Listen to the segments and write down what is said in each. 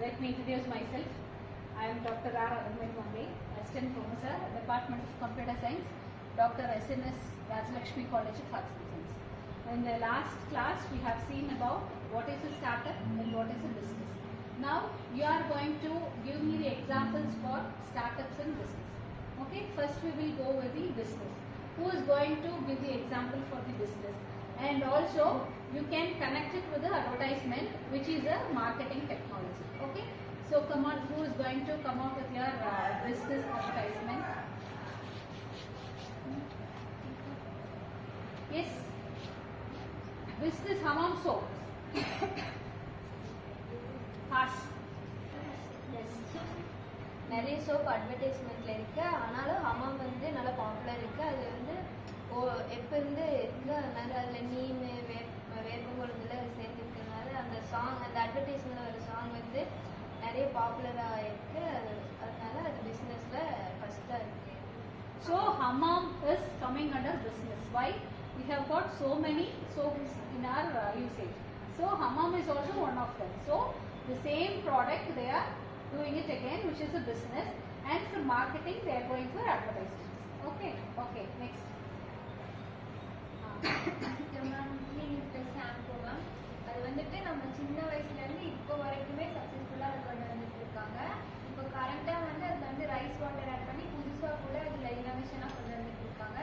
Let me introduce myself. I am Dr. R. Arunmai, Assistant Professor, Department of Computer Science, Dr. SNS Rajalakshmi College of Arts and Science. In the last class, we have seen about what is a startup and what is a business. Now, you are going to give me the examples for startups and business. Okay, first we will go with the business. Who is going to give the example for the business? And also, you can connect it with the advertisement, which is a marketing technology. Okay, so come on, who is going to come out with your business advertisement? Yes, business hammam soap. Pass. Yes. நிறைய soap அட்வர்டைஸ்மெண்ட்ல இருக்கு. ஆனாலும் ஹமாம் வந்து நல்லா popular இருக்கு. அது வந்து எப்ப இருந்து இருக்கு, அதனால அதுல நீம் வேப்பங்குழந்துல சேர்ந்துருக்கனால அந்த சாங், அந்த அட்வர்டைஸ்மெண்ட்ல வர சாங் வந்து நிறைய பாப்புலரா இருக்கு. அதனால அது பிசினஸ்ல ஃபர்ஸ்டா இருக்கு. So hammam is coming under business. Why? We have got so many soaps in our usage. So hammam is also one of them. So the same product they are doing it again, which is a business, and for marketing they are going for advertisements. Okay, okay, next. Shampoo ma'am, அது வந்துட்டு நம்ம சின்ன வயசுல இருந்து இப்போ வரைக்குமே சக்சஸ்ஃபுல்லா அது கொண்டு வந்துட்டு இருக்காங்க. இப்போ கரண்டா வந்து அது வந்து ரைஸ் வாட்டர் ஆட் பண்ணி புதுசா கூட அதுல இனோவேஷனா கொண்டு வந்துட்டு இருக்காங்க.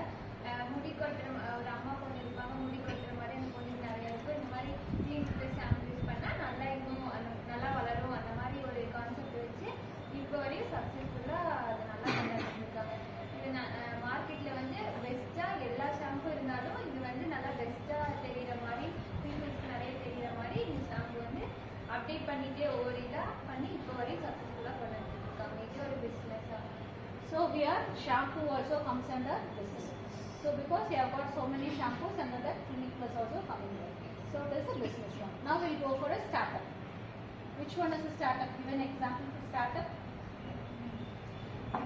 முடி கொட்டுற ஒரு அம்மா பொண்ணு இருப்பாங்க, முடி கொட்டுற மாதிரி அந்த பொண்ணுக்கு நிறைய இருக்கும். இந்த மாதிரி கிளீன் ஷாம்பு யூஸ் பண்ணா நல்லா இன்னும் நல்லா வளரும், அந்த மாதிரி ஒரு கான்செப்ட் வச்சு இப்போ வரையும் சக்சஸ்ஃபுல்லா அது நல்லா கொண்டு வந்துருக்காங்க. இது மார்க்கெட்ல வந்து பெஸ்டா எல்லா ஷாம்பு இருந்தாலும் இது வந்து நல்லா பெஸ்டா தெரியுற மாதிரி, பீப்புள்ஸ்க்கு நிறைய தெரியுற மாதிரி இந்த ஷாம்பு வந்து அப்டேட் பண்ணிட்டே ஒவ்வொரு இதா பண்ணி இப்போ வரையும் சக்சஸ்ஃபுல்லா கொண்டு வந்துருக்காங்க. இது ஒரு பிசினஸா. So here shampoo also comes under business. So because you have got so many shampoos, under that Clinic Plus also coming there. So it is a business one. Now we will go for a startup. Which one is a startup? Give an example for startup.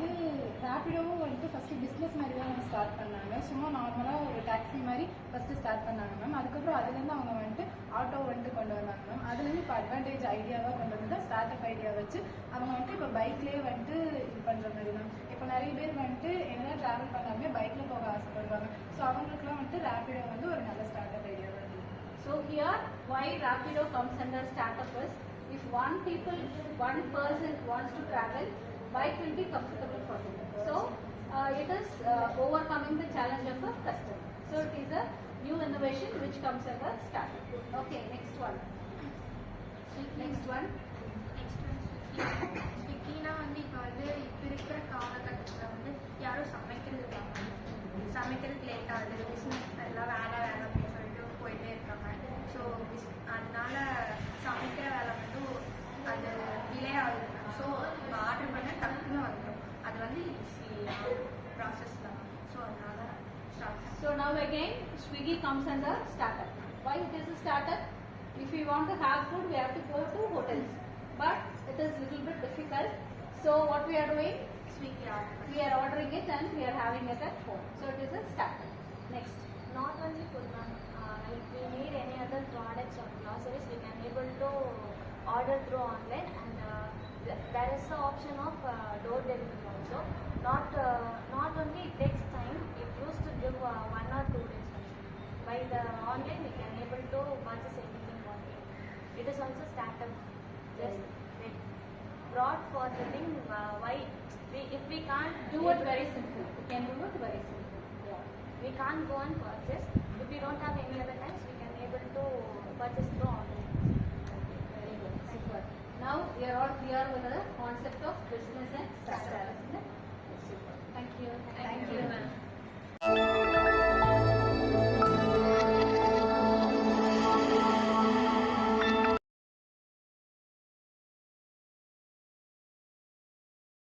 இது ரேப்பிடோவும் வந்துட்டு first business மாதிரி தான் வந்து start பண்ணாங்க. சும்மா நார்மலாக ஒரு taxi மாதிரி ஃபஸ்ட்டு ஸ்டார்ட் பண்ணாங்க மேம். அதுக்கப்புறம் அதுலேருந்து அவங்க வந்துட்டு ஆட்டோ வந்துட்டு கொண்டு வந்தாங்க மேம். அதுலேருந்து இப்போ அட்வான்டேஜ் ஐடியாவாக கொண்டு வந்து ஸ்டார்ட் அப் ஐடியா வச்சு அவங்க வந்துட்டு இப்போ பைக்லேயே வந்துட்டு இது பண்ணுற மாதிரி மேம். இப்போ நிறைய பேர் வந்துட்டு என்னதான் ட்ராவல் பண்ணாலுமே பைக்கில் போக ஆசைப்படுவாங்க. ஸோ அவங்களுக்குலாம் வந்துட்டு ரேப்பிடோ வந்து ஒரு நல்ல ஸ்டார்ட் அப் ஐடியா வருது. So here why Rapido comes under startup is, if one person wants to travel, bike will be comfortable for him. So it is overcoming the challenge of a customer. So it is a new innovation which comes under startup. Okay, next one. ஸ்விக்கினா வந்து இப்போ வந்து இப்போ இருக்கிற காலகட்டத்தில் வந்து யாரும் சமைக்கிறதுக்கு late ஆகுது. பிஸ்னஸ் எல்லாம் வேலை அப்படின்னு சொல்லிட்டு போயிட்டே இருக்காங்க. ஸோ அதனால சமைக்கிற வேலை வந்து அது டிலே ஆகுது. ஸோ இப்போ ஆர்டர் பண்ண டக்குன்னு வந்துடும். அது வந்து ஈஸியான ப்ராசஸ் தான். ஸோ அதனால So now again Swiggy comes under startup. Why it is a startup? If we want to have food, we have to go to hotels, but it is little bit difficult. So what we are doing? Swiggy order. We are ordering it and we are having it at home. So it is a startup. Next. Not only food, ma'am. If we need any other products or groceries, we can able to order through online, and there is the option of door delivery also. Not only it takes time, it used to give 1 or 2 days also. By the online, we can able to purchase anything online. It is also startup. Just wait. Brought for the thing, why if we can't Do it very simple. You can do it very simple. Yeah. we can't go and purchase. If we don't have any other times, we can able to purchase through online. Very good. Super. Now we are all clear with the concept of business and startup, isn't it? Super. Thank you. Thank you, ma'am.